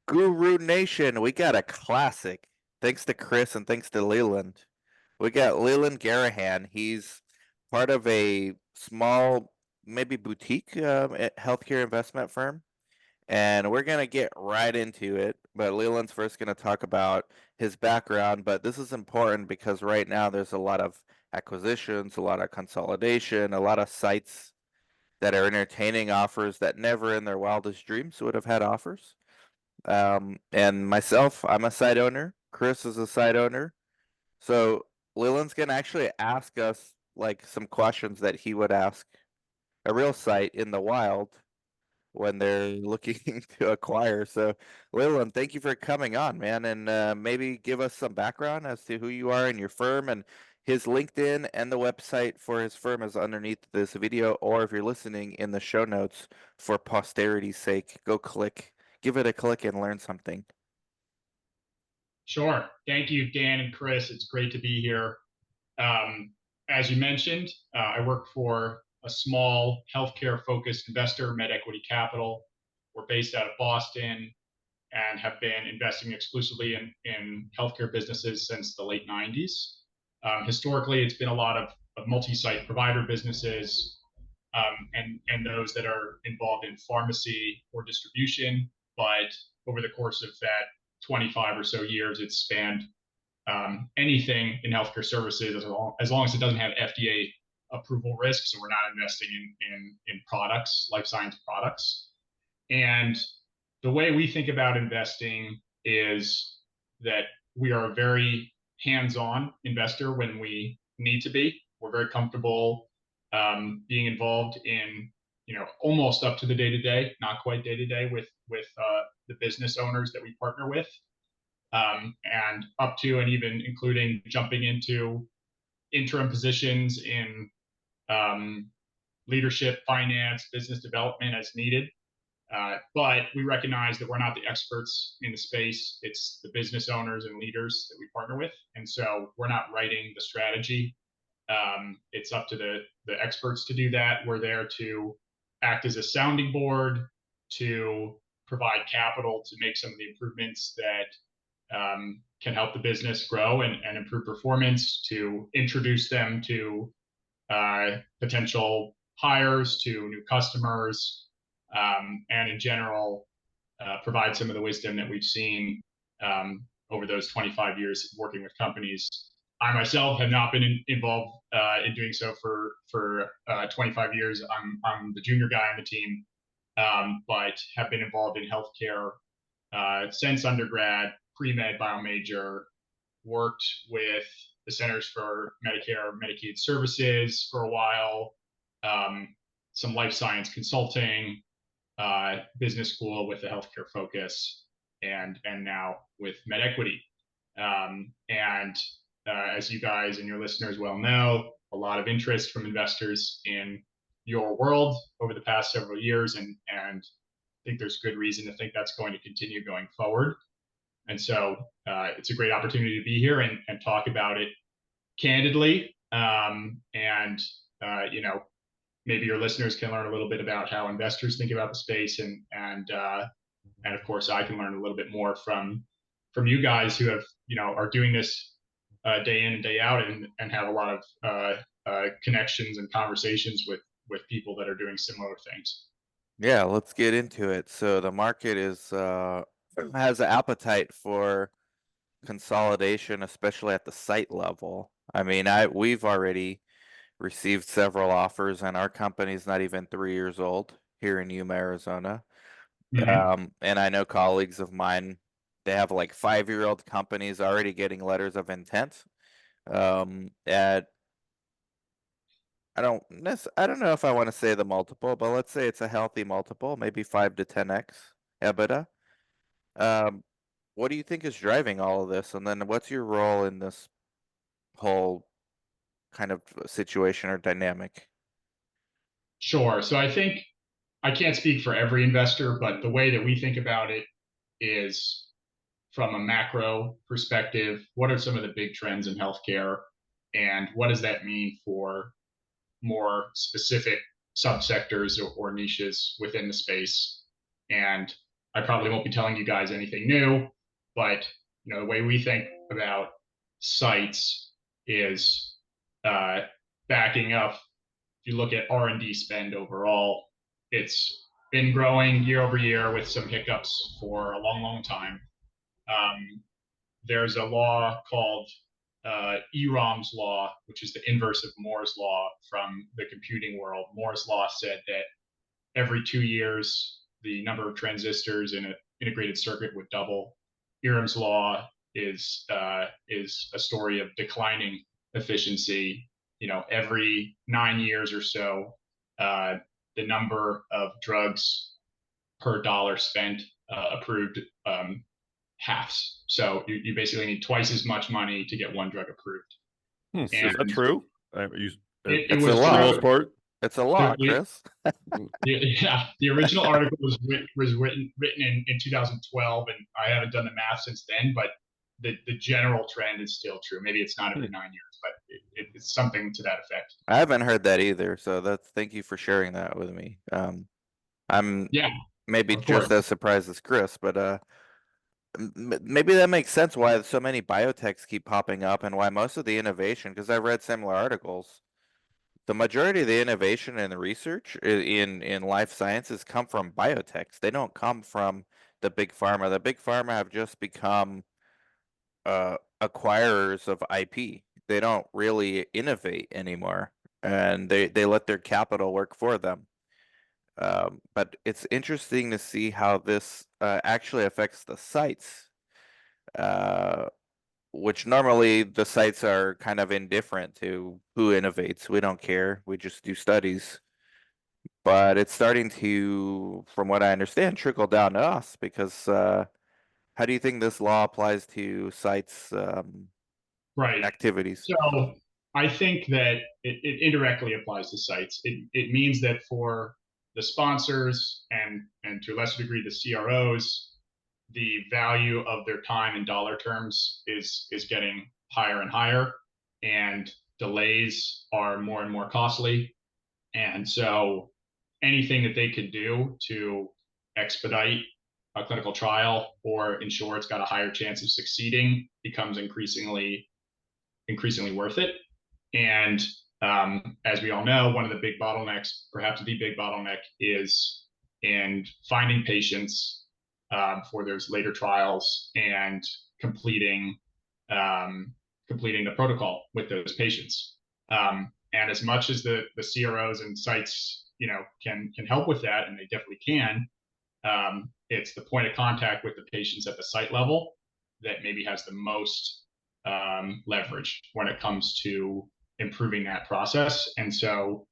Guru Nation, we got a classic. Thanks to Chris and thanks to Leland. We got Leyland Gara Han. He's part of a small, maybe boutique healthcare investment firm. And we're going to get right into it. But Leland's first going to talk about his background. But this is important because right now there's a lot of acquisitions, a lot of consolidation, a lot of sites that are entertaining offers that never in their wildest dreams would have had offers. And myself, I'm a site owner. Chris is a site owner. So Leland's gonna actually ask us like some questions that he would ask a real site in the wild when they're looking to acquire. So Leland, thank you for coming on, man, and maybe give us some background as to who you are and your firm and his LinkedIn and the website for his firm is underneath this video, or if you're listening in the show notes for posterity's sake, go click, give it a click and learn something. Sure. Thank you, Dan and Chris. It's great to be here. Um, as you mentioned, I work for a small healthcare focused investor, MedEquity Capital. We're based out of Boston and have been investing exclusively in healthcare businesses since the late 90s. Historically, it's been a lot of multi site provider businesses and those that are involved in pharmacy or distribution. But over the course of that 25 or so years, it's spanned anything in healthcare services as long as it doesn't have FDA approval risk. So we're not investing in products, life science products. And the way we think about investing is that we are a very hands-on investor when we need to be. We're very comfortable being involved in, almost up to the day to day, not quite day to day, with the business owners that we partner with, and up to and even including jumping into interim positions in leadership, finance, business development as needed. But we recognize that we're not the experts in the space. It's the business owners and leaders that we partner with. And so we're not writing the strategy. It's up to the experts to do that. We're there to act as a sounding board, to provide capital to make some of the improvements that can help the business grow and improve performance, to introduce them to potential hires, to new customers, and in general, provide some of the wisdom that we've seen over those 25 years working with companies. I myself have not been involved in doing so for 25 years. I'm the junior guy on the team, but have been involved in healthcare since undergrad, pre-med bio major, worked with the Centers for Medicare Medicaid Services for a while, some life science consulting, business school with a healthcare focus, and now with MedEquity. And as you guys and your listeners well know, a lot of interest from investors in your world over the past several years, and I think there's good reason to think that's going to continue going forward. And so it's a great opportunity to be here and talk about it candidly. And maybe your listeners can learn a little bit about how investors think about the space, and of course I can learn a little bit more from you guys who have are doing this day in and day out, and have a lot of connections and conversations with people that are doing similar things. Yeah, let's get into it. So the market is has an appetite for consolidation, especially at the site level. I mean, we've already received several offers, and our company's not even 3 years old here in Yuma, Arizona. Mm-hmm. And I know colleagues of mine, they have like 5-year-old companies already getting letters of intent. At I don't know if I want to say the multiple, but let's say it's a healthy multiple, maybe 5 to 10x EBITDA. Um, what do you think is driving all of this? And then what's your role in this whole kind of situation or dynamic? Sure. So I think I can't speak for every investor, but the way that we think about it is from a macro perspective. What are some of the big trends in healthcare, and what does that mean for more specific subsectors or niches within the space? And I probably won't be telling you guys anything new, but the way we think about sites is uh, backing up. If you look at R&D spend overall, it's been growing year over year with some hiccups for a long, long time. Um, there's a law called EROM's law, which is the inverse of Moore's law from the computing world. Moore's law said that every 2 years, the number of transistors in an integrated circuit would double. EROM's law is a story of declining efficiency. Every 9 years or so, uh, the number of drugs per dollar spent approved halves. So you basically need twice as much money to get one drug approved. Is that And true? it It's a was For the law. most true. part. It's a law, The, Chris. yeah, the original article was written in 2012, and I haven't done the math since then. But the general trend is still true. Maybe it's not every 9 years, but it's something to that effect. I haven't heard that either, so thank you for sharing that with me. I'm Yeah, maybe of just course. as surprised as Chris, but maybe that makes sense why so many biotechs keep popping up and why most of the innovation, because I've read similar articles, the majority of the innovation and the research in life sciences come from biotechs. They don't come from the big pharma. The big pharma have just become acquirers of IP. They don't really innovate anymore, and they let their capital work for them. But it's interesting to see how this actually affects the sites, uh, which normally the sites are kind of indifferent to who innovates. We don't care. We just do studies. But it's starting to, from what I understand, trickle down to us because how do you think this law applies to sites' Right. activities? So I think that it indirectly applies to sites. It means that for the sponsors and to a lesser degree the CROs, the value of their time in dollar terms is getting higher and higher, and delays are more and more costly. And so anything that they could do to expedite a clinical trial or ensure it's got a higher chance of succeeding becomes increasingly worth it. And as we all know, one of the big bottlenecks, perhaps the big bottleneck, is in finding patients for those later trials and completing completing the protocol with those patients. And as much as the CROs and sites, can help with that, and they definitely can, it's the point of contact with the patients at the site level that maybe has the most leverage when it comes to improving that process. And so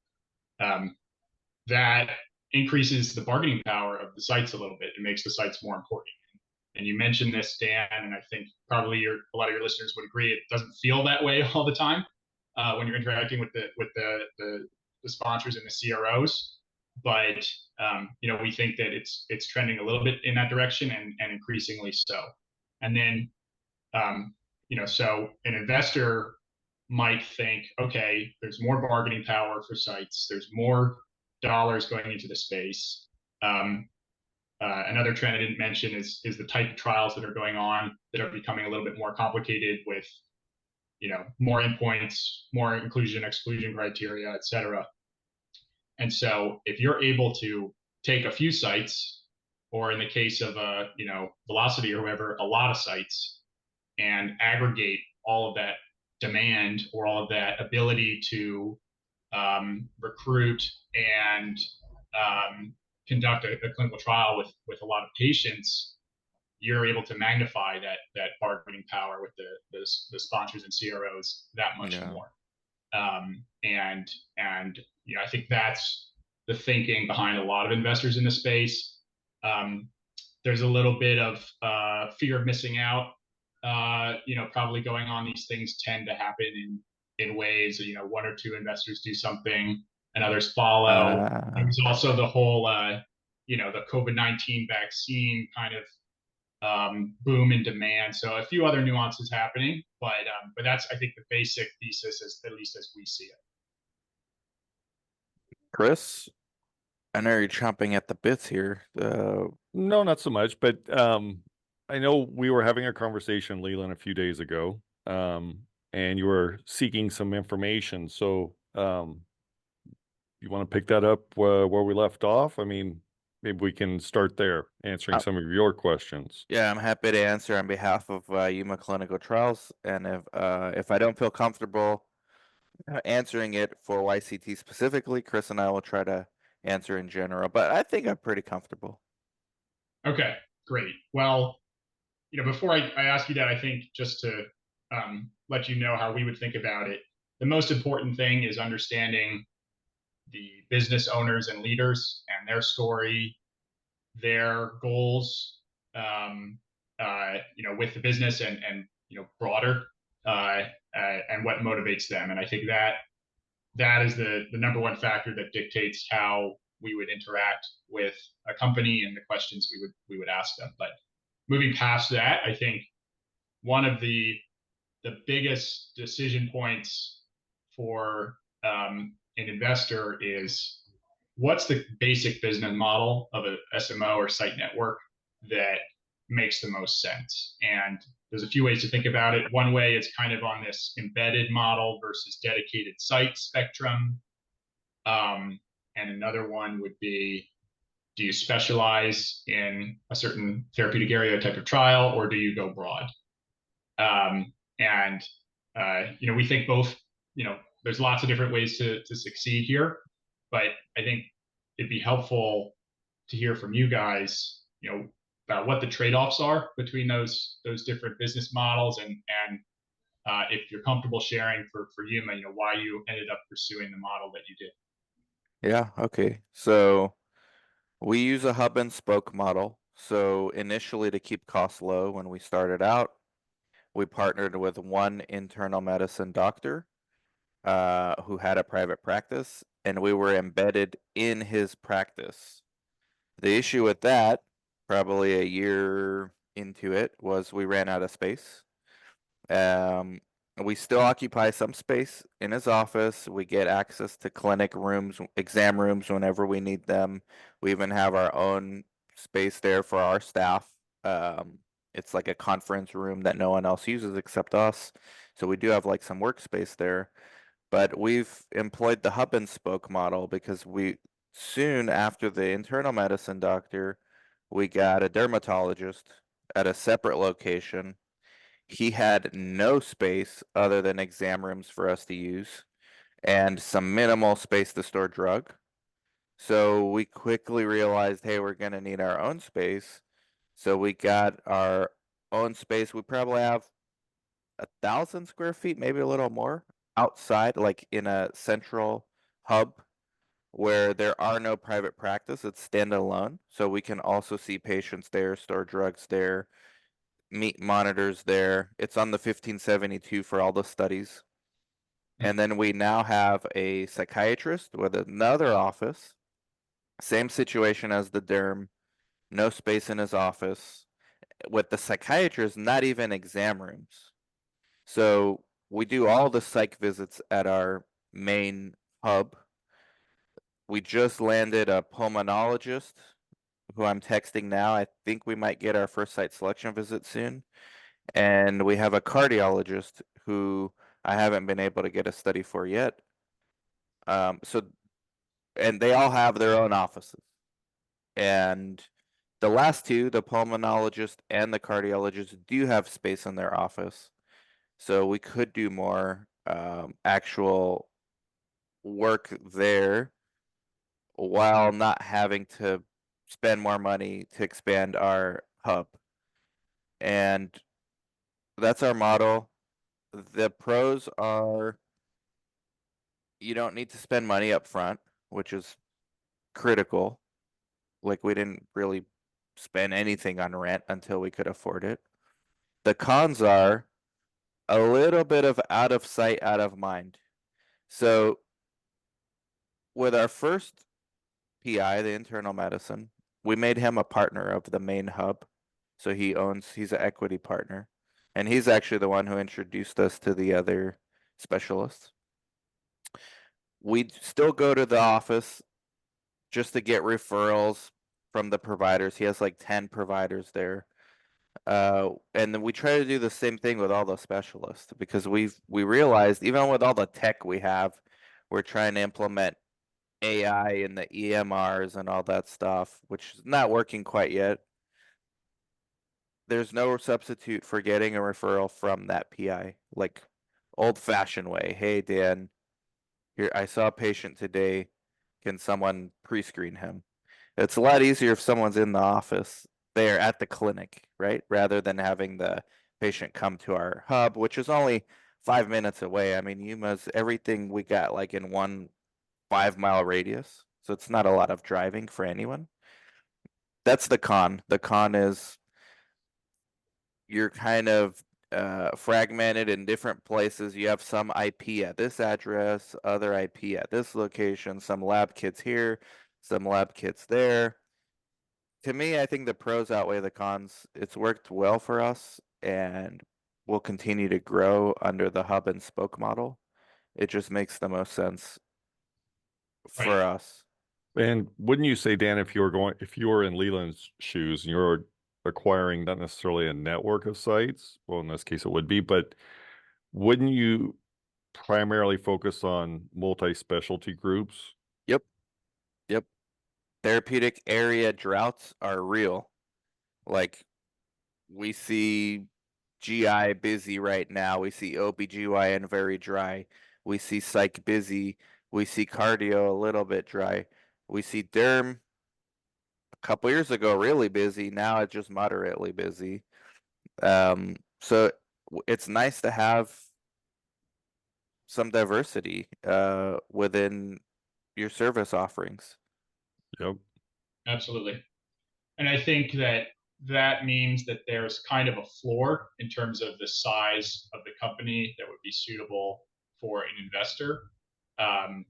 that increases the bargaining power of the sites a little bit. It makes the sites more important. And you mentioned this, Dan, and I think probably a lot of your listeners would agree. It doesn't feel that way all the time when you're interacting with the sponsors and the CROs. But we think that it's trending a little bit in that direction, and increasingly so. And then so an investor might think, okay, there's more bargaining power for sites, there's more dollars going into the space. Another trend I didn't mention is the type of trials that are going on that are becoming a little bit more complicated with more endpoints, more inclusion exclusion criteria, et cetera. And so if you're able to take a few sites, or in the case of Velocity or whoever, a lot of sites, and aggregate all of that demand or all of that ability to recruit and conduct a clinical trial with a lot of patients, you're able to magnify that bargaining power with the sponsors and CROs that much Yeah. more. And I think that's the thinking behind a lot of investors in the space. There's a little bit of fear of missing out. Probably going on. These things tend to happen in ways. One or two investors do something, and others follow. There's also the whole, the COVID-19 vaccine kind of boom in demand. So a few other nuances happening, but that's, I think, the basic thesis, at least as we see it. Chris, I know you're chomping at the bits here. No, not so much, but I know we were having a conversation, Leland, a few days ago, and you were seeking some information. So, you want to pick that up where we left off? I mean, maybe we can start there, answering uh, some of your questions. yeah, I'm happy to answer on behalf of Yuma Clinical Trials, and if I don't feel comfortable answering it for YCT specifically, Chris and I will try to answer in general. But I think I'm pretty comfortable. Okay, great. Well, before I ask you that, I think just to let you know how we would think about it, the most important thing is understanding the business owners and leaders and their story, their goals, with the business and broader, and what motivates them. And I think that is the number one factor that dictates how we would interact with a company and the questions we would ask them. But moving past that, I think one of the biggest decision points for an investor is what's the basic business model of a SMO or site network that makes the most sense. And there's a few ways to think about it. One way is kind of on this embedded model versus dedicated site spectrum. And another one would be, do you specialize in a certain therapeutic area type of trial, or do you go broad? And we think both. There's lots of different ways to succeed here, but I think it'd be helpful to hear from you guys, about what the trade-offs are between those different business models, and if you're comfortable sharing for Yuma, why you ended up pursuing the model that you did. Yeah, okay. So we use a hub and spoke model. So initially, to keep costs low when we started out, we partnered with one internal medicine doctor who had a private practice, and we were embedded in his practice. The issue with that, probably a year into it, was we ran out of space. Um, we still occupy some space in his office. We get access to clinic rooms, exam rooms whenever we need them. We even have our own space there for our staff. It's like a conference room that no one else uses except us. So we do have like some workspace there. But we've employed the hub and spoke model because we soon after the internal medicine doctor, we got a dermatologist at a separate location. He had no space other than exam rooms for us to use and some minimal space to store drug. So we quickly realized, hey, we're going to need our own space. So we got our own space. We probably have 1,000 square feet, maybe a little more outside, like in a central hub where there are no private practice. It's standalone. So we can also see patients there, store drugs there, meet monitors there. It's on the 1572 for all the studies. And then we now have a psychiatrist with another office. Same situation as the derm, no space in his office. With the psychiatrist, not even exam rooms. So we do all the psych visits at our main hub. We just landed a pulmonologist who I'm texting now. I think we might get our first site selection visit soon. And we have a cardiologist who I haven't been able to get a study for yet. So, and they all have their own offices. And the last two, the pulmonologist and the cardiologist, do have space in their office. So we could do more actual work there while not having to spend more money to expand our hub. And that's our model. The pros are you don't need to spend money up front, which is critical. Like we didn't really spend anything on rent until we could afford it. The cons are a little bit of out of sight, out of mind. So with our first PI, the internal medicine, we made him a partner of the main hub. So he's an equity partner. And he's actually the one who introduced us to the other specialists. We still go to the office just to get referrals from the providers. He has like 10 providers there. And then we try to do the same thing with all the specialists because we realized even with all the tech we have, we're trying to implement AI in the EMRs and all that stuff, which is not working quite yet. There's no substitute for getting a referral from that PI, like old fashioned way. Hey Dan, here I saw a patient today. Can someone pre-screen him? It's a lot easier if someone's in the office there at the clinic, right? Rather than having the patient come to our hub, which is only 5 minutes away. I mean, Yuma's everything we got like in one 5 mile radius. So it's not a lot of driving for anyone. That's the con. The con is you're kind of fragmented in different places. You have some IP at this address, other IP at this location, some lab kits here, some lab kits there. To me, I think the pros outweigh the cons. It's worked well for us and we'll continue to grow under the hub and spoke model. It just makes the most sense Right. for us. And wouldn't you say, Dan, if you were in Leland's shoes and you're acquiring not necessarily a network of sites, well, in this case it would be, but wouldn't you primarily focus on multi-specialty groups? Yep. Yep. Therapeutic area droughts are real. Like we see GI busy right now. We see OBGYN very dry. We see psych busy. We see cardio a little bit dry. We see derm a couple years ago really busy. Now it's just moderately busy. So it's nice to have some diversity within your service offerings. Yep. Absolutely. And I think that that means that there's kind of a floor in terms of the size of the company that would be suitable for an investor. Um,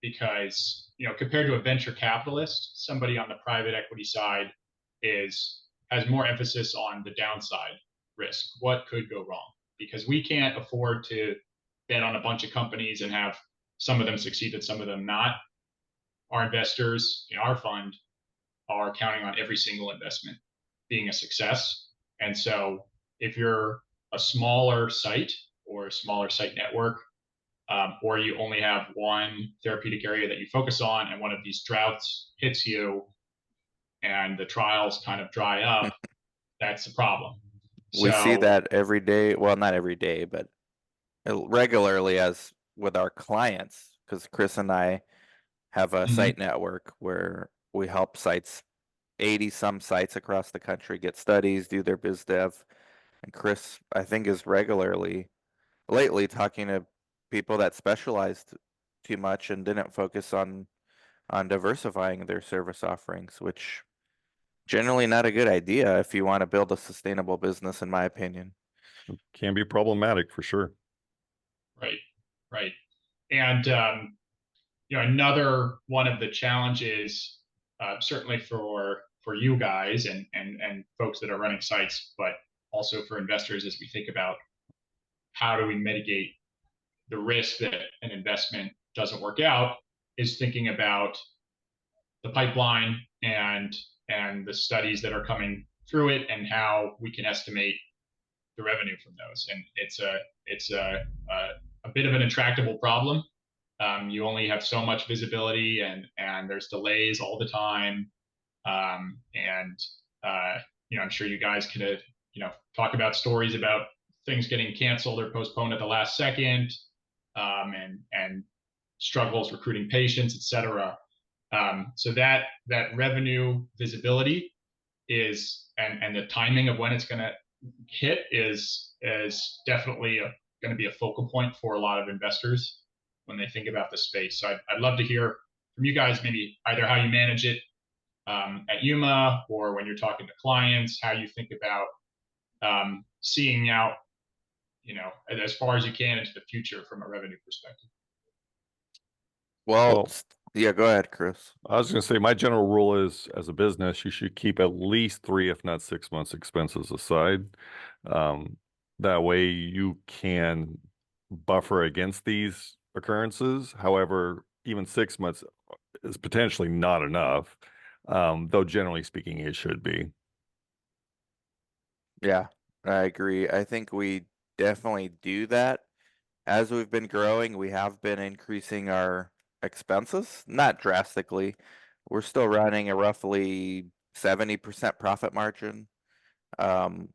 because, compared to a venture capitalist, somebody on the private equity side has more emphasis on the downside risk. What could go wrong? Because we can't afford to bet on a bunch of companies and have some of them succeed and some of them not. Our investors in our fund are counting on every single investment being a success. And so if you're a smaller site or a smaller site network, or you only have one therapeutic area that you focus on and one of these droughts hits you and the trials kind of dry up, that's the problem. We see So, that every day. Well, not every day, but regularly as with our clients, because Chris and I have a mhm, site network where we help sites, 80 some sites across the country get studies, do their biz dev. And Chris, I think, is regularly lately talking to people that specialized too much and didn't focus on diversifying their service offerings, which generally not a good idea if you want to build a sustainable business, in my opinion. Can be problematic for sure. right, right. And, another one of the challenges, certainly for you guys and folks that are running sites, but also for investors as we think about how do we mitigate the risk that an investment doesn't work out, is thinking about the pipeline and the studies that are coming through it and how we can estimate the revenue from those. And it's a bit of an intractable problem. You only have so much visibility, and there's delays all the time. And I'm sure you guys could talk about stories about things getting canceled or postponed at the last second, and struggles recruiting patients, et cetera. So that revenue visibility and the timing of when it's going to hit is definitely going to be a focal point for a lot of investors when they think about the space. So I'd love to hear from you guys, maybe either how you manage it at Yuma, or when you're talking to clients, how you think about seeing out, as far as you can into the future from a revenue perspective. Well, Well, yeah, go ahead, Chris. I was going to say my general rule is as a business, you should keep at least 3, if not 6 months expenses aside. Um, that way you can buffer against these occurrences. However, even 6 months is potentially not enough. Though generally speaking, it should be. Yeah, I agree. I think we definitely do that. As we've been growing, we have been increasing our expenses, not drastically. We're still running a roughly 70% profit margin. Um,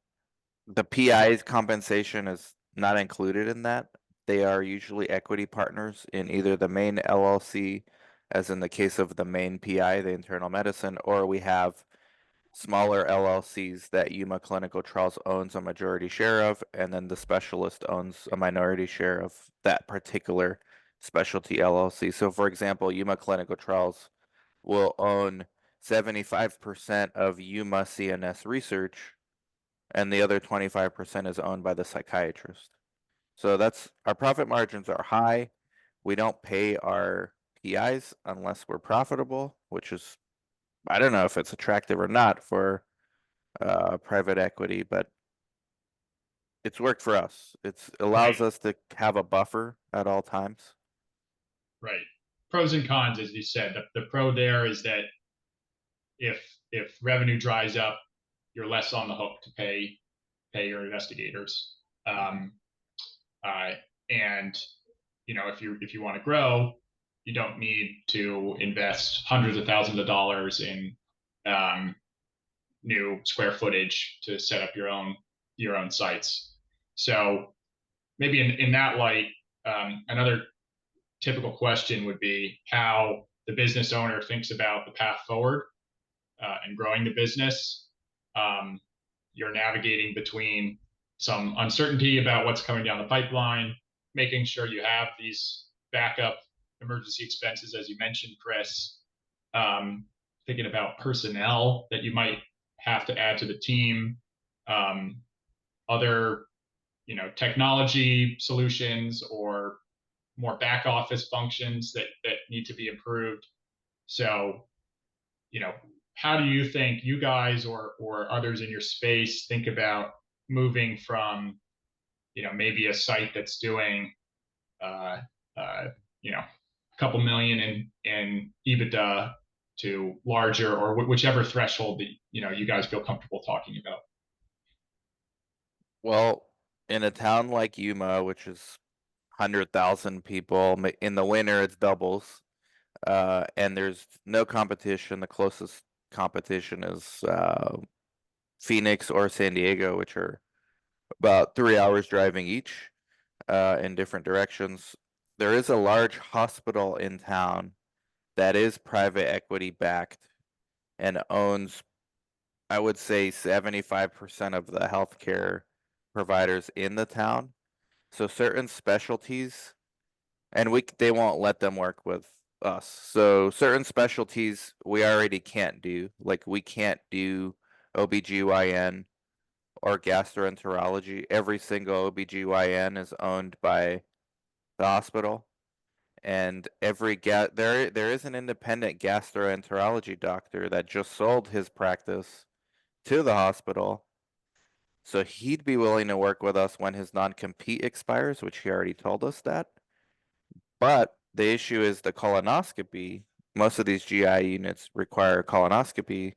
the PI's compensation is not included in that. They are usually equity partners in either the main LLC, as in the case of the main PI, the internal medicine, or we have smaller LLCs that Yuma Clinical Trials owns a majority share of, and then the specialist owns a minority share of that particular specialty LLC. So for example, Yuma Clinical Trials will own 75% of Yuma CNS Research, and the other 25% is owned by the psychiatrist. So that's our profit margins are high. We don't pay our PIs unless we're profitable, which is, I don't know if it's attractive or not for private equity, but it's worked for us. It allows Right. us to have a buffer at all times. Right. Pros and cons, as you said. The pro there is that if revenue dries up, you're less on the hook to pay your investigators. Uh, and if you want to grow, you don't need to invest hundreds of thousands of dollars in um, new square footage to set up your own sites. So maybe in that light, another typical question would be how the business owner thinks about the path forward and growing the business. Um, you're navigating between some uncertainty about what's coming down the pipeline, making sure you have these backup emergency expenses, as you mentioned, Chris. Thinking about personnel that you might have to add to the team, um, other technology solutions or more back office functions that need to be improved. So, how do you think you guys or others in your space think about moving from, maybe a site that's doing, uh, uh, a couple million in EBITDA to larger or whichever threshold that you guys feel comfortable talking about? Well, in a town like Yuma, which is 100,000 people, in the winter it's doubles, and there's no competition. The closest competition is Phoenix or San Diego, which are about 3 hours driving each in different directions. There is a large hospital in town that is private equity backed and owns, I would say, 75% of the healthcare providers in the town. So certain specialties, and they won't let them work with us. So certain specialties we already can't do. Like we can't do OBGYN or gastroenterology. Every single OBGYN is owned by the hospital. And there is an independent gastroenterology doctor that just sold his practice to the hospital. So he'd be willing to work with us when his non-compete expires, which he already told us that. But the issue is the colonoscopy. Most of these GI units require colonoscopy.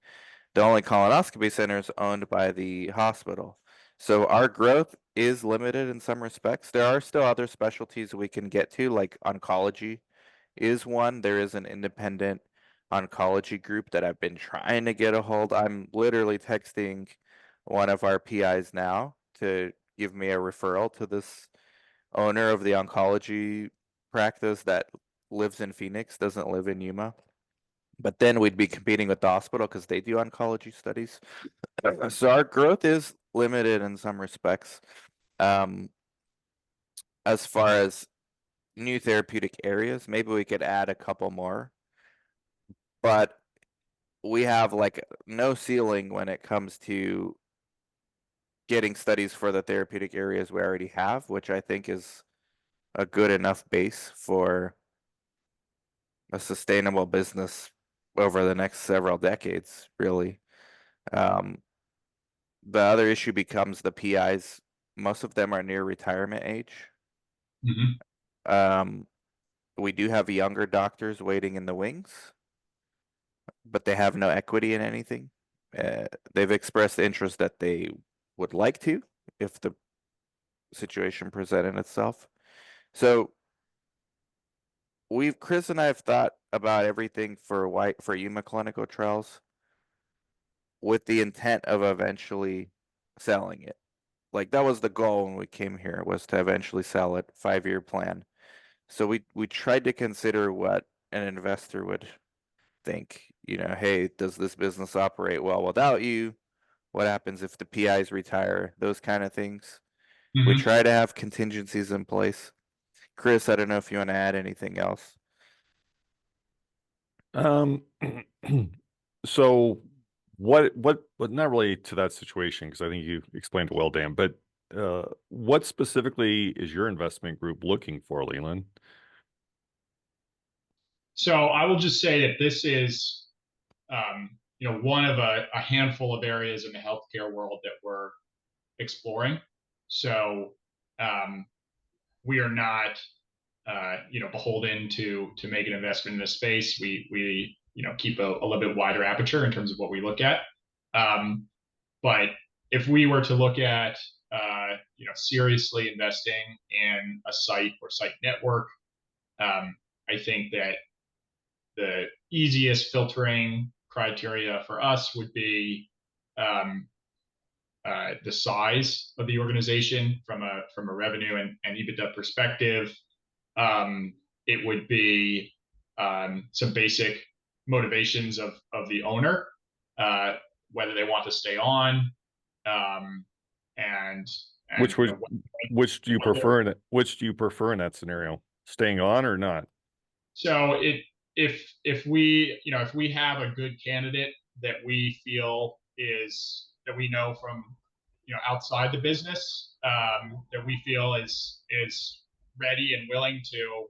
The only colonoscopy center is owned by the hospital. So our growth is limited in some respects. There are still other specialties we can get to, like oncology is one. There is an independent oncology group that I've been trying to get a hold. I'm literally texting one of our PIs now to give me a referral to this owner of the oncology practice that lives in Phoenix, doesn't live in Yuma. But then we'd be competing with the hospital because they do oncology studies. So our growth is limited in some respects. Um, as far as new therapeutic areas, maybe we could add a couple more, but we have like no ceiling when it comes to getting studies for the therapeutic areas we already have, which I think is a good enough base for a sustainable business over the next several decades, really. Um, the other issue becomes the PIs. Most of them are near retirement age. Mm-hmm. Um, we do have younger doctors waiting in the wings, but they have no equity in anything. They've expressed interest that they would like to if the situation presented itself. So Chris and I have thought about everything for Yuma clinical trials with the intent of eventually selling it. Like that was the goal when we came here, was to eventually sell it, 5-year plan. So we tried to consider what an investor would think. Hey, does this business operate well without you? What happens if the PIs retire? Those kind of things. We Mhm. try to have contingencies in place. Chris, I don't know if you want to add anything else. Um, so what, not really to that situation, because I think you explained it well, Dan, but what specifically is your investment group looking for, Leland? So I will just say that this is, one of a handful of areas in the healthcare world that we're exploring. So um, we are not, beholden to make an investment in this space. We keep a little bit wider aperture in terms of what we look at. Um, but if we were to look at, seriously investing in a site or site network, I think that the easiest filtering criteria for us would be um, the size of the organization from a revenue and EBITDA perspective. It would be some basic motivations of the owner, uh, whether they want to stay on, um, and Which and would which do you prefer in that scenario? Staying on or not? so if we have a good candidate that we feel is that we know from outside the business, that we feel is ready and willing to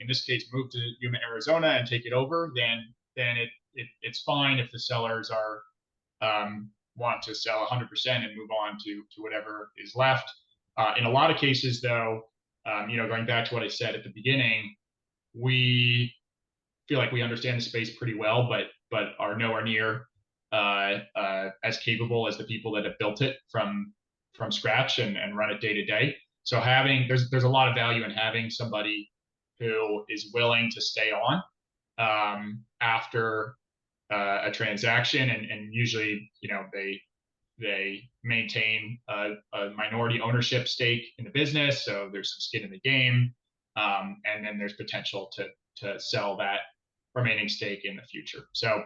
in this case move to Yuma, Arizona and take it over, then it's fine if the sellers are want to sell 100% and move on to whatever is left. In a lot of cases, though, going back to what I said at the beginning, we feel like we understand the space pretty well, but are nowhere near as capable as the people that have built it from scratch and run it day to day. So there's a lot of value in having somebody who is willing to stay on after a transaction, and usually they maintain a minority ownership stake in the business, so there's some skin in the game, and then there's potential to sell that remaining stake in the future. So,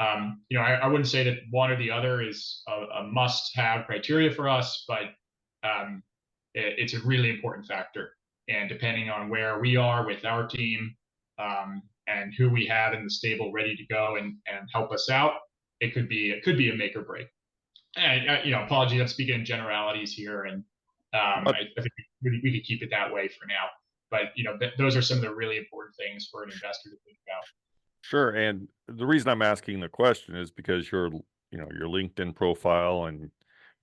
I wouldn't say that one or the other is a must-have criteria for us, but it's a really important factor. And depending on where we are with our team, and who we have in the stable ready to go and help us out, it could be a make or break. And apologies, I'm speaking in generalities here, and I think we could keep it that way for now. But those are some of the really important things for an investor to think about. Sure. And the reason I'm asking the question is because your LinkedIn profile and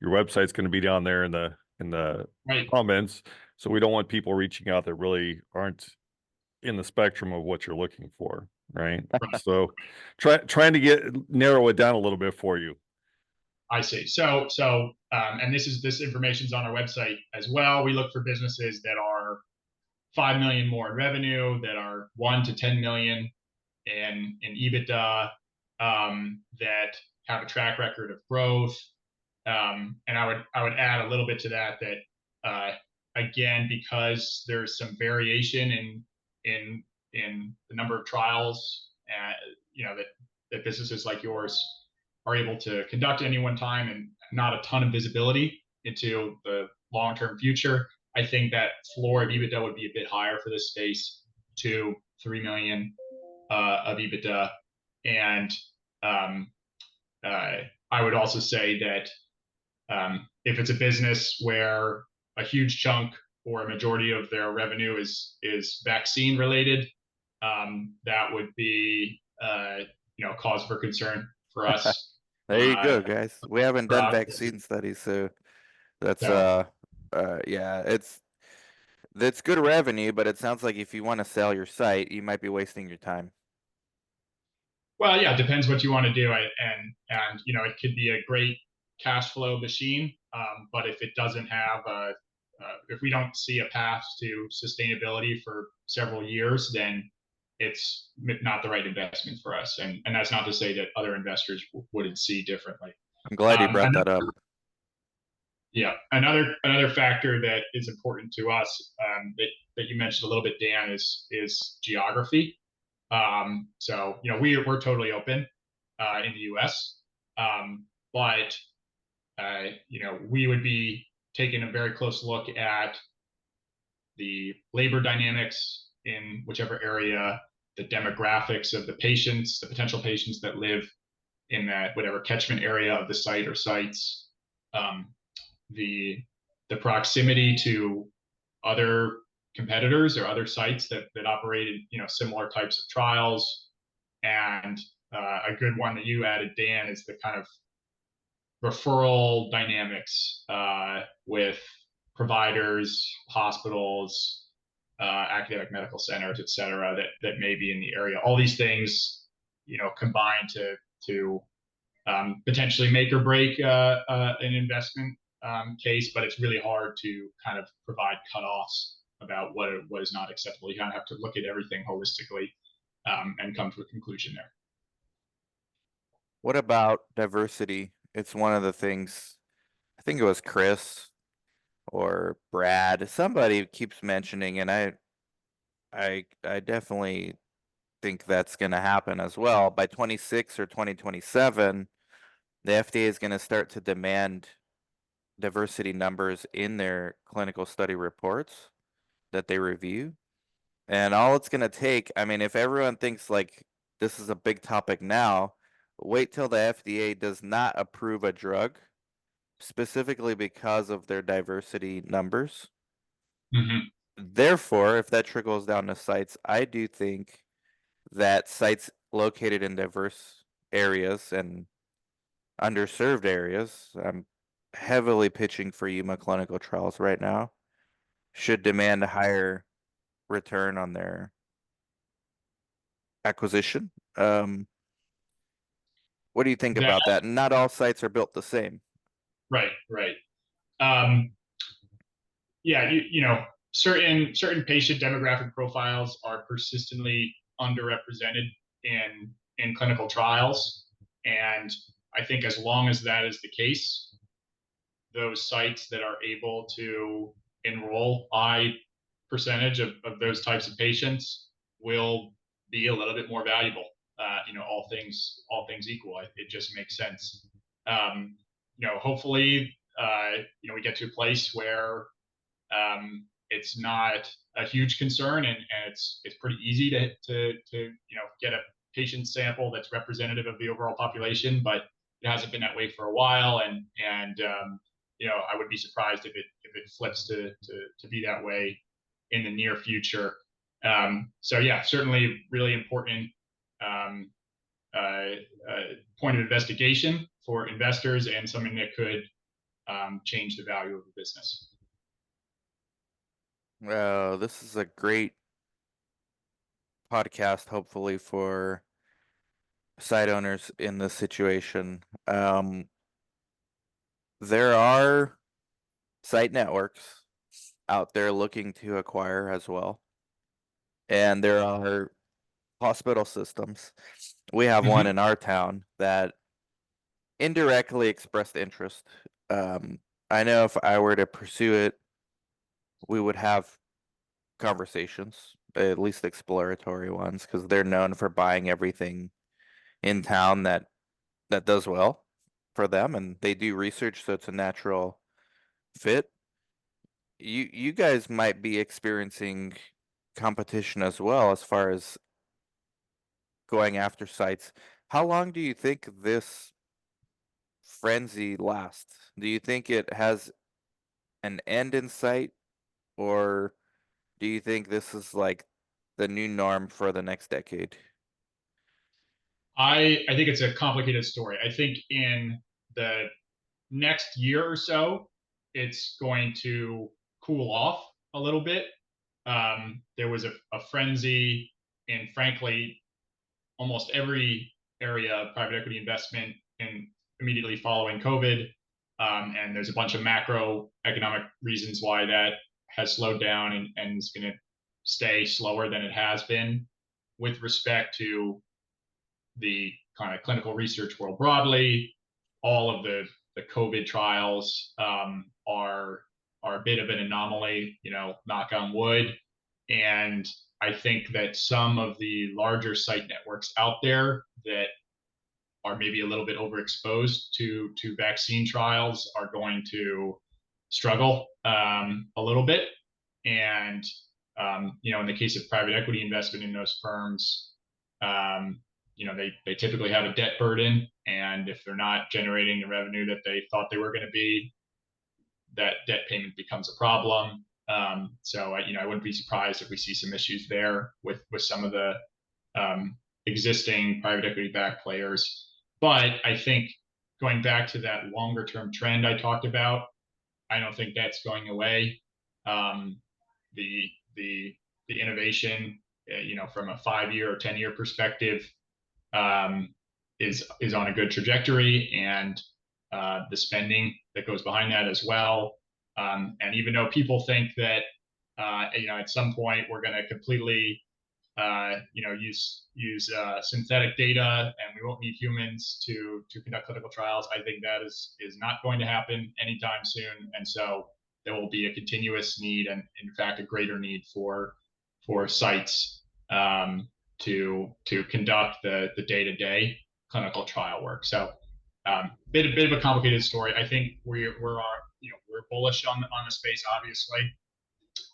your website's going to be down there in the Right. comments. So we don't want people reaching out that really aren't in the spectrum of what you're looking for, right? Right. So trying to narrow it down a little bit for you. I see. And this information's on our website as well. We look for businesses that are 5 million more in revenue, that are 1 to 10 million in EBITDA, that have a track record of growth. And I would add a little bit to that again, because there's some variation in the number of trials, that businesses like yours are able to conduct at any one time, and not a ton of visibility into the long-term future. I think that floor of EBITDA would be a bit higher for this space, 2-3 million of EBITDA. And I would also say that if it's a business where a huge chunk or a majority of their revenue is vaccine related, that would be cause for concern for us. There you go, guys. We haven't done For vaccine studies, so that's so yeah, That's good revenue, but it sounds like if you want to sell your site, you might be wasting your time. Well, yeah, it depends what you want to do. And it could be a great cash flow machine, but if it doesn't have if we don't see a path to sustainability for several years, then it's not the right investment for us. And that's not to say that other investors wouldn't see differently. I'm glad you brought Another, that up. yeah, another factor that is important to us, that you mentioned a little bit, Dan, is geography. So we're totally open in the U.S., but we would be taking a very close look at the labor dynamics in whichever area, the demographics of the patients, the potential patients that live in that whatever catchment area of the site or sites, um, the the proximity to other competitors or other sites that operated similar types of trials. And a good one that you added, Dan, is the kind of referral dynamics with providers, hospitals, academic medical centers, et cetera, that may be in the area. All these things, combine to potentially make or break an investment case, but it's really hard to kind of provide cutoffs about what is not acceptable. You kind of have to look at everything holistically and come to a conclusion there. What about diversity? It's one of the things, I think it was Chris or Brad, somebody keeps mentioning, and I definitely think that's going to happen as well. By 26 or 2027, the FDA is going to start to demand diversity numbers in their clinical study reports that they review. And all it's going to take, I mean, if everyone thinks like this is a big topic now, wait till the FDA does not approve a drug specifically because of their diversity numbers. Mm-hmm. Therefore, if that trickles down to sites, I do think that sites located in diverse areas and underserved areas, I'm heavily pitching for Yuma clinical trials right now, should demand a higher return on their acquisition. What do you think That about that? Not all sites are built the same. right, right. Um, yeah, certain patient demographic profiles are persistently underrepresented in clinical trials, and I think as long as that is the case, those sites that are able to enroll high percentage of those types of patients will be a little bit more valuable. All things equal, it just makes sense. Hopefully, we get to a place where it's not a huge concern, and it's pretty easy to get a patient sample that's representative of the overall population, but it hasn't been that way for a while, and I would be surprised if it flips to be that way in the near future. So yeah, certainly really important um, point of investigation for investors, and something that could change the value of the business. This is a great podcast, hopefully, for site owners in this situation. There are site networks out there looking to acquire as well. And there are hospital systems. We have one Mm-hmm. in our town that indirectly expressed interest. I know if I were to pursue it, we would have conversations, at least exploratory ones, because they're known for buying everything in town that does well for them, and they do research, so it's a natural fit. You guys might be experiencing competition as well as far as going after sites. How long do you think this frenzy lasts? Do you think it has an end in sight, or do you think this is like the new norm for the next decade? I think it's a complicated story. I think in the next year or so, it's going to cool off a little bit. there was a frenzy in, frankly, almost every area of private equity investment and immediately following COVID. And there's a bunch of macroeconomic reasons why that has slowed down and is going to stay slower than it has been with respect to the kind of clinical research world broadly. All of the COVID trials are a bit of an anomaly, knock on wood. And I think that some of the larger site networks out there that are maybe a little bit overexposed to vaccine trials are going to struggle a little bit. And in the case of private equity investment in those firms, they typically have a debt burden, and if they're not generating the revenue that they thought they were going to be, that debt payment becomes a problem. So I wouldn't be surprised if we see some issues there with some of the existing private equity backed players. But I think going back to that longer term trend I talked about, I don't think that's going away. The innovation, from a 5-year or 10-year perspective, is on a good trajectory, and the spending that goes behind that as well. And even though people think that at some point we're going to completely use synthetic data and we won't need humans to conduct clinical trials, I think that is not going to happen anytime soon. And so there will be a continuous need, and in fact a greater need for sites to conduct the day-to-day clinical trial work. So bit of a complicated story. I think we're bullish on the space, obviously.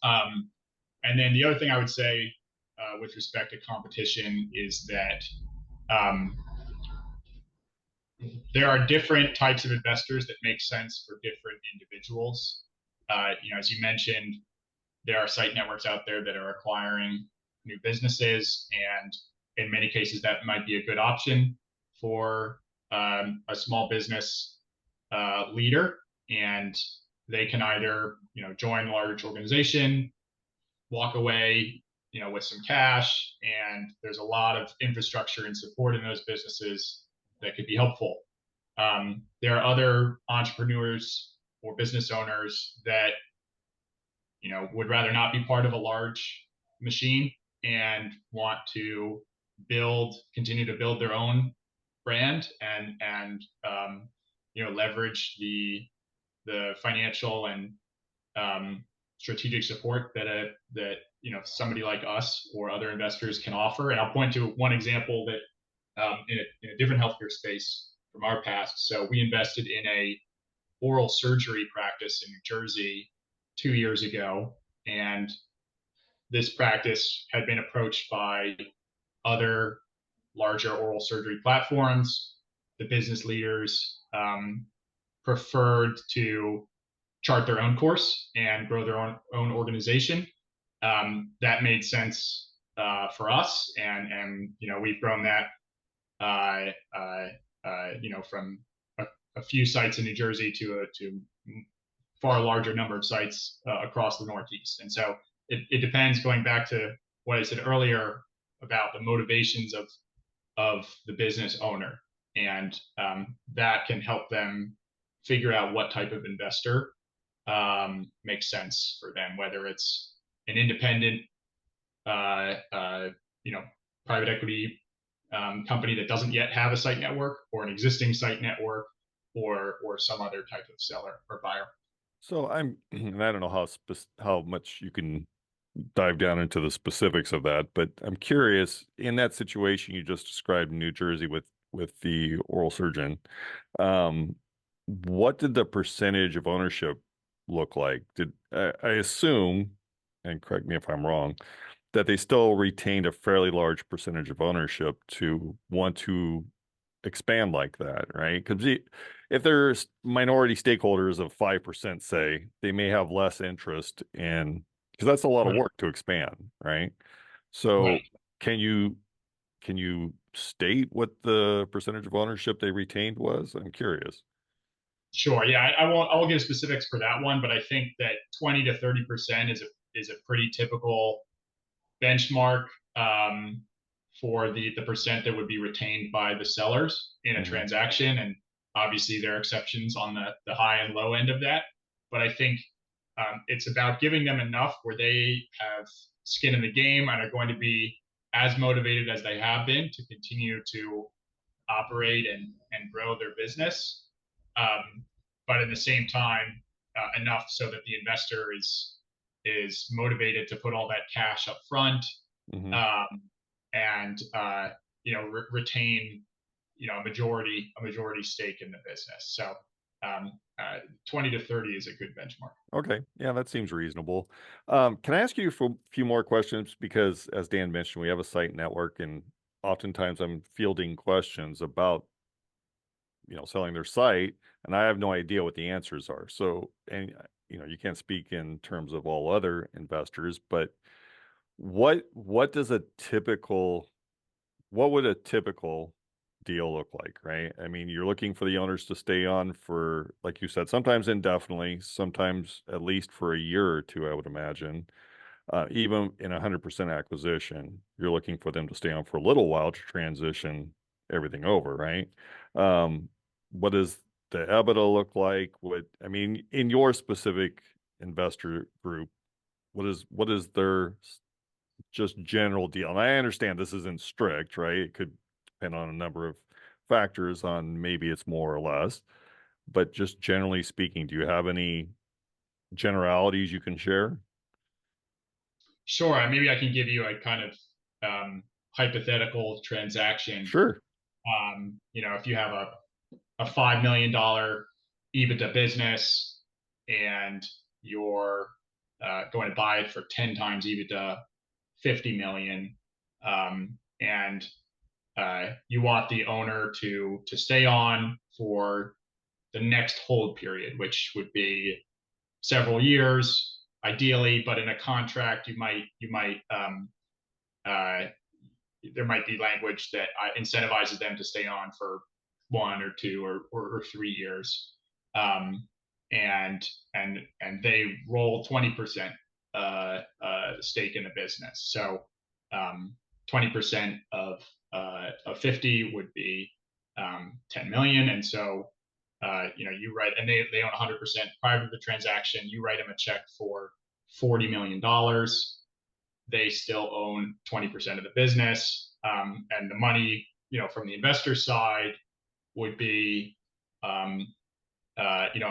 And then the other thing I would say with respect to competition is that there are different types of investors that make sense for different individuals. As you mentioned, there are site networks out there that are acquiring new businesses, and in many cases that might be a good option for a small business leader, and they can either join a large organization, walk away with some cash, and there's a lot of infrastructure and support in those businesses that could be helpful. There are other entrepreneurs or business owners that would rather not be part of a large machine and want to continue to build their own brand and leverage the financial and strategic support that somebody like us or other investors can offer. And I'll point to one example that in a different healthcare space from our past. So we invested in a oral surgery practice in New Jersey 2 years ago, and this practice had been approached by other larger oral surgery platforms. The business leaders preferred to chart their own course and grow their own organization. That made sense for us, and we've grown that from a few sites in New Jersey to far larger number of sites across the Northeast. And so it depends, going back to what I said earlier about the motivations of the business owner, and that can help them figure out what type of investor makes sense for them, whether it's an independent private equity company that doesn't yet have a site network, or an existing site network, or some other type of seller or buyer. So I don't know how much you can dive down into the specifics of that, but I'm curious, in that situation you just described in New Jersey with the oral surgeon, what did the percentage of ownership look like? I assume, and correct me if I'm wrong, that they still retained a fairly large percentage of ownership to want to expand like that, right? Because if there's minority stakeholders of 5%, say, they may have less interest in, because that's a lot of work to expand, right? So Right. can you state what the percentage of ownership they retained was? I'm curious. Sure. Yeah, I won't give specifics for that one, but I think that 20 to 30% is a pretty typical benchmark for the percent that would be retained by the sellers in a transaction. And obviously there are exceptions on the high and low end of that. But I think it's about giving them enough where they have skin in the game and are going to be as motivated as they have been to continue to operate and grow their business. But at the same time, enough so that the investor is motivated to put all that cash up front, and retain a majority stake in the business. So 20 to 30 is a good benchmark. Okay. Yeah, that seems reasonable. Can I ask you for a few more questions? Because as Dan mentioned, we have a site network, and oftentimes I'm fielding questions about, selling their site, and I have no idea what the answers are. So, and you can't speak in terms of all other investors, but what would a typical deal look like, right? I mean, you're looking for the owners to stay on for, like you said, sometimes indefinitely, sometimes at least for a year or two, I would imagine. Even in 100% acquisition, you're looking for them to stay on for a little while to transition everything over, right? What does the EBITDA look like? In your specific investor group, what is their just general deal? And I understand this isn't strict, right? It could depend on a number of factors on maybe it's more or less, but just generally speaking, do you have any generalities you can share? Sure. Maybe I can give you a kind of hypothetical transaction. Sure. If you have a $5 million EBITDA business and you're going to buy it for 10 times EBITDA, 50 million, and you want the owner to stay on for the next hold period, which would be several years, ideally. But in a contract, you might there might be language that incentivizes them to stay on for 1 or 2 or 3 years, and they roll 20% stake in the business. So 20% of 50 would be 10 million, and so you write, and they own 100% prior to the transaction. You write them a check for $40 million. They still own 20% of the business, and the money, from the investor side, would be a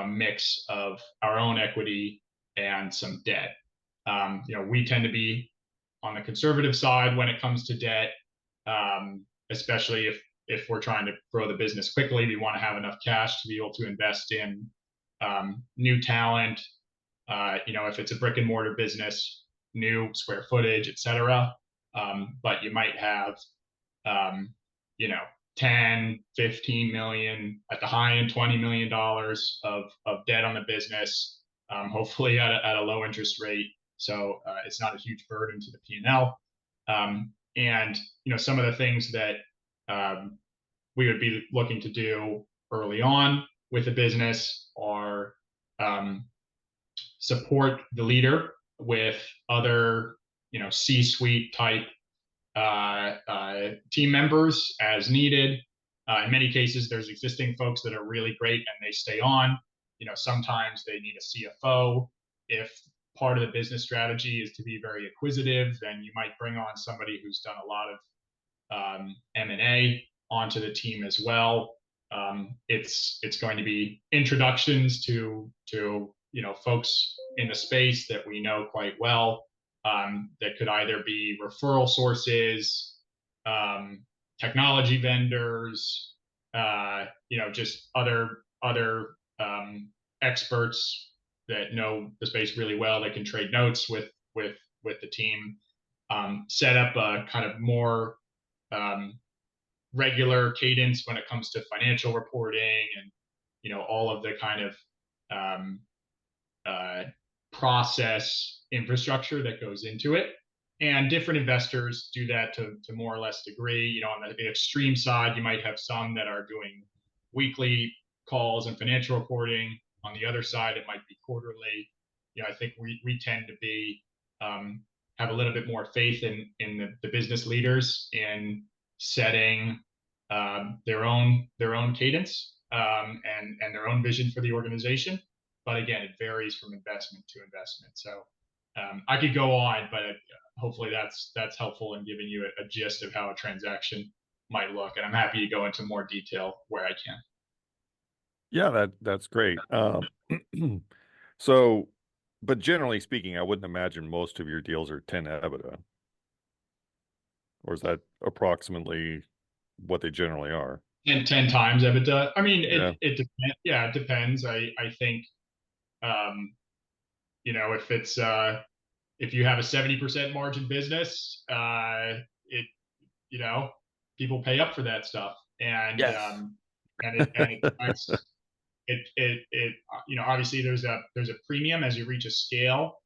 mix of our own equity and some debt. We tend to be on the conservative side when it comes to debt, especially if we're trying to grow the business quickly. We want to have enough cash to be able to invest in new talent. If it's a brick and mortar business, new square footage, etc. But you might have, 10, 15 million, at the high end, $20 million of debt on the business, hopefully at a low interest rate. So it's not a huge burden to the P&L. And some of the things that we would be looking to do early on with the business are support the leader with other C-suite type team members as needed. In many cases, there's existing folks that are really great and they stay on. Sometimes they need a CFO. If part of the business strategy is to be very acquisitive, then you might bring on somebody who's done a lot of M&A onto the team as well. It's going to be introductions to folks in the space that we know quite well, that could either be referral sources, technology vendors, just other experts that know the space really well. They can trade notes with the team, set up a kind of more regular cadence when it comes to financial reporting and all of the kind of process infrastructure that goes into it. And different investors do that to more or less degree. On the extreme side, you might have some that are doing weekly calls and financial reporting. On the other side, it might be quarterly. I think we tend to be have a little bit more faith in the business leaders in setting their own cadence and their own vision for the organization. But again, it varies from investment to investment. So I could go on, but hopefully that's helpful in giving you a gist of how a transaction might look. And I'm happy to go into more detail where I can. Yeah, that's great. So, but generally speaking, I wouldn't imagine most of your deals are 10 EBITDA. Or is that approximately what they generally are? And 10 times EBITDA. I mean, Yeah. it depends. Yeah, it depends. I think, you know, if you have a 70% margin business, it, you know, people pay up for that stuff. Yes. And it affects you know, obviously there's a premium as you reach a scale.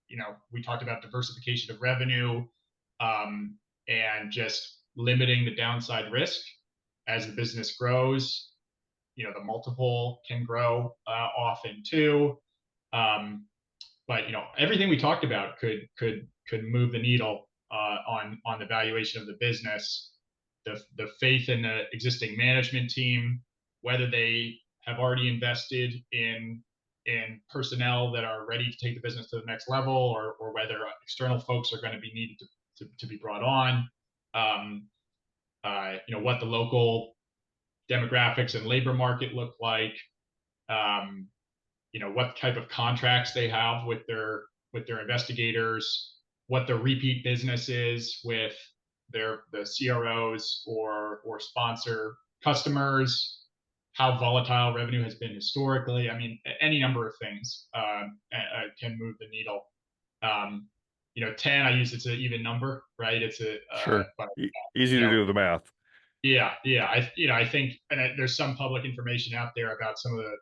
You know, we talked about diversification of revenue, and just limiting the downside risk as the business grows. You know, the multiple can grow often too. But you know, everything we talked about could move the needle on the valuation of the business. The faith in the existing management team, whether they have already invested in personnel that are ready to take the business to the next level, or whether external folks are going to be needed to be brought on. You know, what the local demographics and labor market look like. You know, what type of contracts they have with their investigators, what the repeat business is with the CROs or sponsor customers, how volatile revenue has been historically. I mean, any number of things can move the needle. You know, 10, I use it's an even number, right? It's a Sure. but Easy you to know, do the math. yeah, yeah. I think, and there's some public information out there about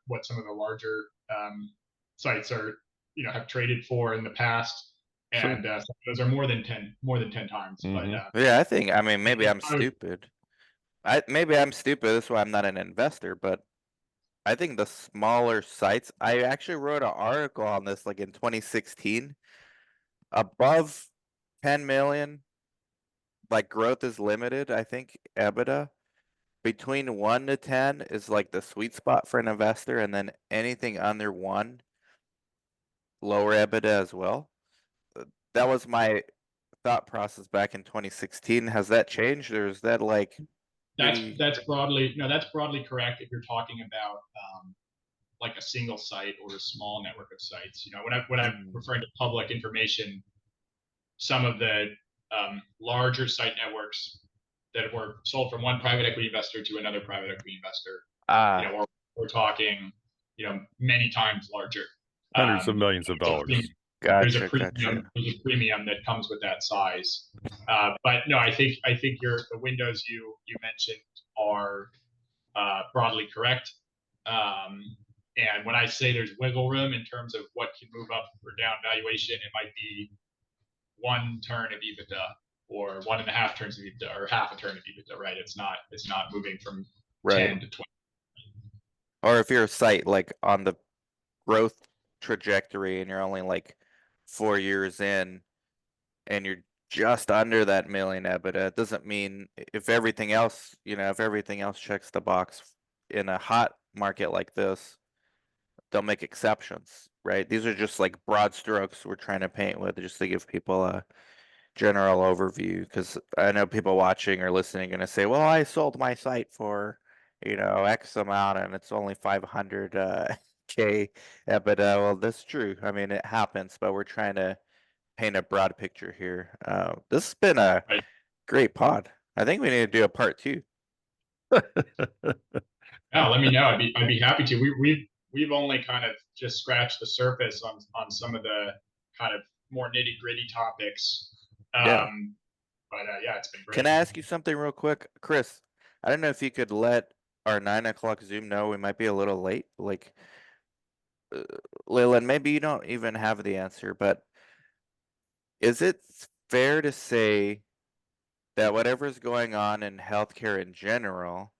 what some of the larger sites are, you know, have traded for in the past, Sure. and those are more than 10 times. But Mm-hmm. Yeah, I think, I mean, maybe I'm I would, stupid. Maybe I'm stupid. That's why I'm not an investor, but I think the smaller sites, I actually wrote an article on this like in 2016. Above 10 million, like growth is limited, I think, EBITDA. Between 1 to 10 is like the sweet spot for an investor, and then anything under 1, lower EBITDA as well. That was my thought process back in 2016. Has that changed, or is that like pretty? that's broadly no, that's broadly correct if you're talking about like a single site or a small network of sites. You know, when I'm Mm, referring to public information, some of the larger site networks that were sold from one private equity investor to another private equity investor. You ah, know, we're talking, you know, many times larger. Hundreds of Um, millions of dollars. gotcha, gotcha. there's a premium that comes with that size. But no, I think the windows you mentioned are broadly correct. And when I say there's wiggle room in terms of what can move up or down valuation, it might be 1 turn of EBITDA or 1.5 turns of EBITDA or half a turn of EBITDA, right? It's not moving from Right. 10 to 20. Or if you're a site like on the growth trajectory and you're only like 4 years in and you're just under that million EBITDA, it doesn't mean if everything else, if everything else checks the box in a hot market like this, they'll make exceptions, right? These are just like broad strokes we're trying to paint with just to give people a general overview, because I know people watching or listening are going to say, well, I sold my site for, X amount and it's only 500 K EBITDA. Well, that's true. I mean, it happens, but we're trying to paint a broad picture here. This has been a Right. great pod. I think we need to do a part 2. Yeah, let me know. I'd be happy to. We've only kind of just scratched the surface on some of the kind of more nitty gritty topics. Yeah. But yeah, it's been Can great. I ask you something real quick? Chris, I don't know if you could let our 9 o'clock Zoom know we might be a little late. Like, Leyland, maybe you don't even have the answer, but is it fair to say that whatever's going on in healthcare in general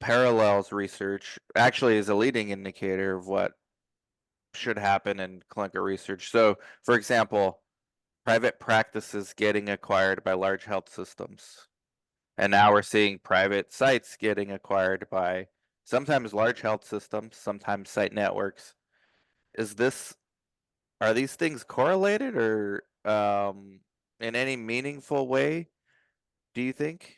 parallels research, actually is a leading indicator of what should happen in clinical research. So, for example, private practices getting acquired by large health systems. And now we're seeing private sites getting acquired by sometimes large health systems, sometimes site networks. Is this, are these things correlated or in any meaningful way, do you think?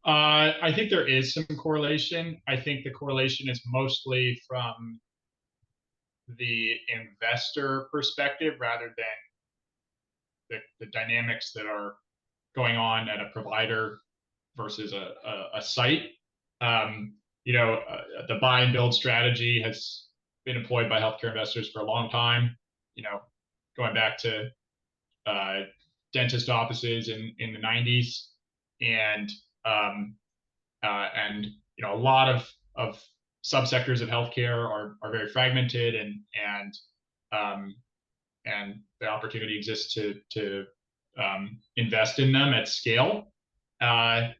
I think there is some correlation. I think the correlation is mostly from the investor perspective rather than the dynamics that are going on at a provider versus a site. The buy and build strategy has been employed by healthcare investors for a long time. Going back to dentist offices in the 90s, and a lot of subsectors of healthcare are very fragmented, and the opportunity exists to invest in them at scale. And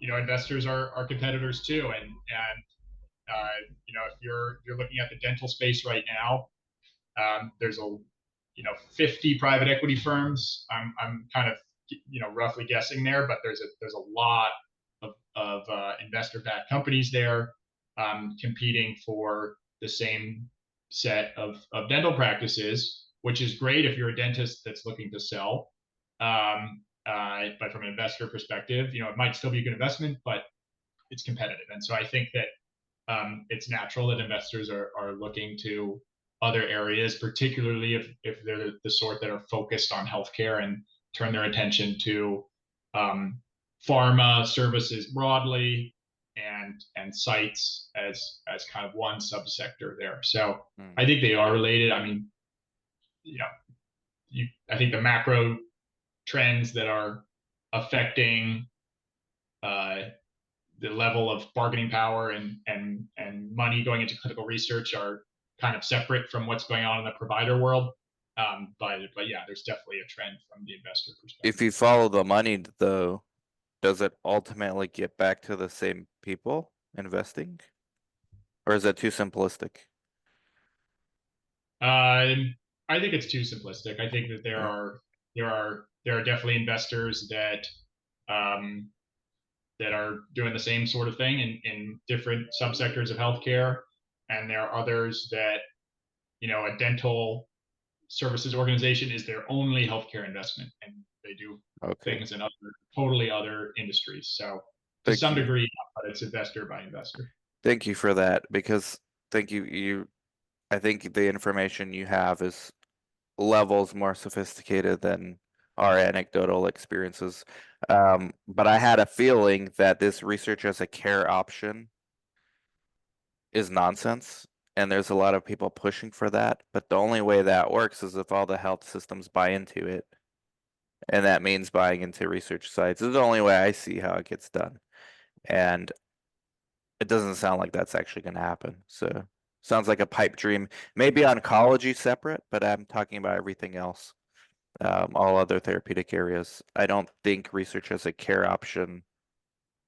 investors are competitors too. If you're looking at the dental space right now, there's 50 private equity firms. I'm kind of roughly guessing there, but there's a lot of investor-backed companies there, competing for the same set of dental practices, which is great if you're a dentist that's looking to sell. But from an investor perspective, it might still be a good investment, but it's competitive. And so I think that it's natural that investors are looking to other areas, particularly if they're the sort that are focused on healthcare and turn their attention to pharma services broadly, and sites as kind of one subsector there. So I think they are related. I mean, I think the macro trends that are affecting the level of bargaining power and money going into clinical research are kind of separate from what's going on in the provider world. But yeah, there's definitely a trend from the investor perspective. If you follow the money, though, does it ultimately get back to the same people investing? Or is that too simplistic? I think it's too simplistic. I think that there are definitely investors that that are doing the same sort of thing in different subsectors of healthcare, and there are others that a dental services organization is their only healthcare investment, and they do things in totally other industries. So to some degree, but it's investor by investor. Thank you for that, because I think the information you have is levels more sophisticated than our anecdotal experiences. But I had a feeling that this research as a care option is nonsense, and there's a lot of people pushing for that. But the only way that works is if all the health systems buy into it. And that means buying into research sites. This is the only way I see how it gets done. And it doesn't sound like that's actually going to happen. So sounds like a pipe dream. Maybe oncology separate, but I'm talking about everything else. All other therapeutic areas. I don't think research as a care option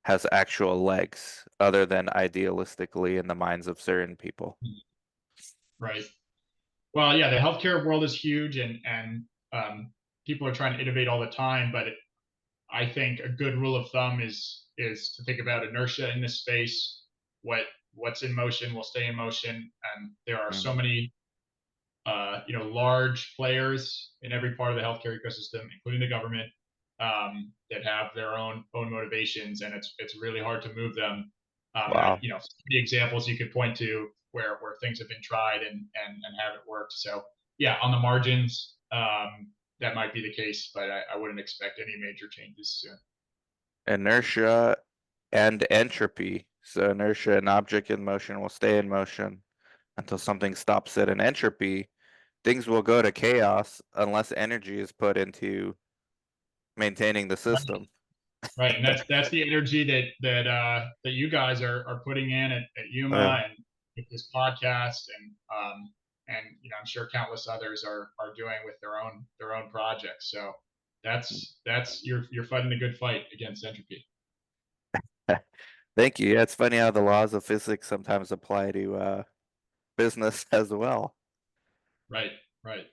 has actual legs other than idealistically in the minds of certain people. Right. Well, yeah, the healthcare world is huge, and people are trying to innovate all the time. But I think a good rule of thumb is to think about inertia in this space. What's in motion will stay in motion, and there are so many large players in every part of the healthcare ecosystem, including the government, that have their own motivations, and it's really hard to move them. Wow. The examples you could point to where things have been tried and haven't worked. So yeah, on the margins, that might be the case, but I wouldn't expect any major changes soon. Inertia and entropy. So inertia, an object in motion, will stay in motion until something stops it. And entropy, things will go to chaos unless energy is put into maintaining the system. Right, and that's the energy that you guys are putting in at Yuma and with this podcast, and I'm sure countless others are doing with their own projects. So that's you're fighting a good fight against entropy. Thank you. Yeah, it's funny how the laws of physics sometimes apply to business as well. Right, right.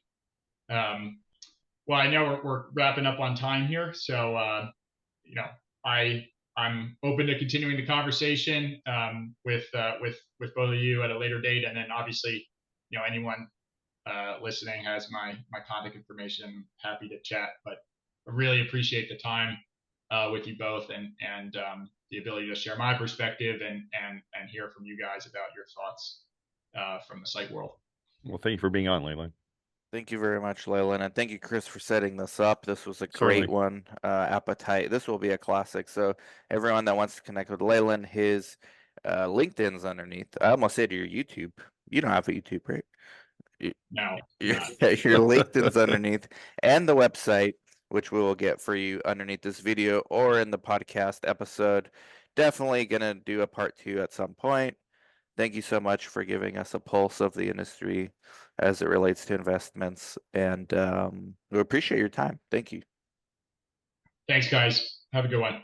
Well, I know we're wrapping up on time here, so you know, I'm open to continuing the conversation with both of you at a later date, and then obviously, anyone listening has my contact information. Happy to chat, but I really appreciate the time with you both, and the ability to share my perspective and hear from you guys about your thoughts from the psych world. Well, thank you for being on, Leyland. Thank you very much, Leyland, and thank you, Chris, for setting this up. This was a Certainly. great one. Appetite. This will be a classic. So everyone that wants to connect with Leyland, his LinkedIn's underneath. I almost said your YouTube. You don't have a YouTube, right? No, Your, not. your LinkedIn's underneath, and the website, which we will get for you underneath this video or in the podcast episode. Definitely gonna do a part 2 at some point. Thank you so much for giving us a pulse of the industry as it relates to investments, and we appreciate your time. Thank you. Thanks, guys. Have a good one.